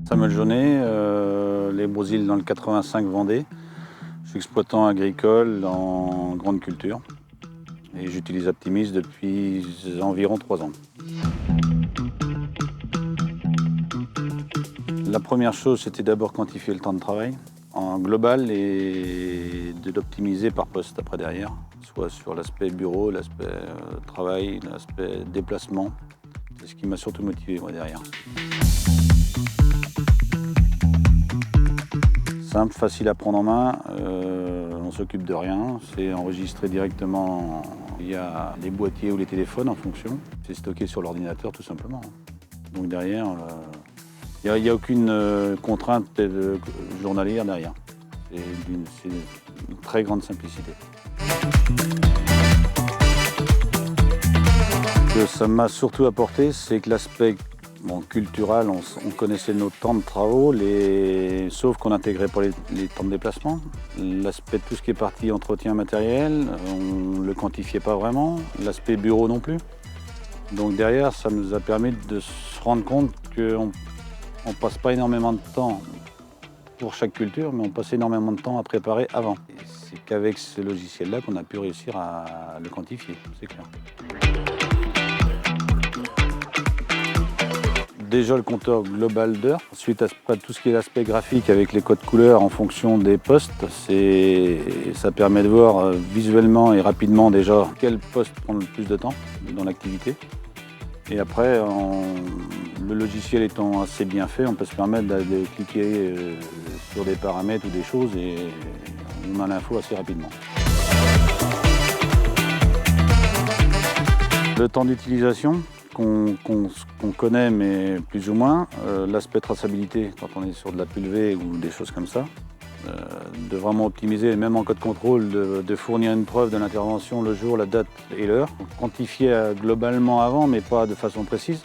Samuel Jaunet, les Brosiles dans le 85 Vendée. Je suis exploitant agricole en grande culture et j'utilise Aptimis depuis environ 3 ans. La première chose, c'était d'abord quantifier le temps de travail en global et de l'optimiser par poste après derrière, soit sur l'aspect bureau, l'aspect travail, l'aspect déplacement. C'est ce qui m'a surtout motivé moi derrière. Simple, facile à prendre en main, on s'occupe de rien, c'est enregistré directement via les boîtiers ou les téléphones en fonction. C'est stocké sur l'ordinateur tout simplement. Donc derrière, il n'y a aucune contrainte journalière derrière. C'est une très grande simplicité. Ce que ça m'a surtout apporté, c'est que l'aspect culturel, on connaissait nos temps de travaux, sauf qu'on n'intégrait pas les temps de déplacement. L'aspect de tout ce qui est partie entretien matériel, on ne le quantifiait pas vraiment. L'aspect bureau non plus. Donc derrière, ça nous a permis de se rendre compte qu'on ne passe pas énormément de temps pour chaque culture, mais on passe énormément de temps à préparer avant. Et c'est qu'avec ce logiciel-là qu'on a pu réussir à le quantifier, c'est clair. Déjà le compteur global d'heures. Ensuite, tout ce qui est l'aspect graphique avec les codes couleurs en fonction des postes, ça permet de voir visuellement et rapidement déjà quel poste prend le plus de temps dans l'activité. Et après, le logiciel étant assez bien fait, on peut se permettre de cliquer sur des paramètres ou des choses et on a l'info assez rapidement. Le temps d'utilisation qu'on connaît, mais plus ou moins, l'aspect traçabilité quand on est sur de la pulvée ou des choses comme ça, de vraiment optimiser, même en code contrôle, de fournir une preuve de l'intervention, le jour, la date et l'heure, quantifier globalement avant, mais pas de façon précise,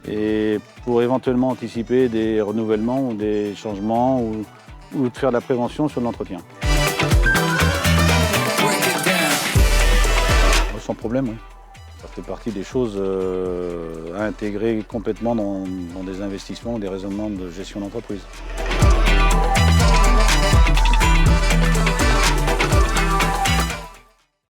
et pour éventuellement anticiper des renouvellements ou des changements ou de faire de la prévention sur l'entretien. Sans problème, oui. Ça fait partie des choses à intégrer complètement dans des investissements, des raisonnements de gestion d'entreprise.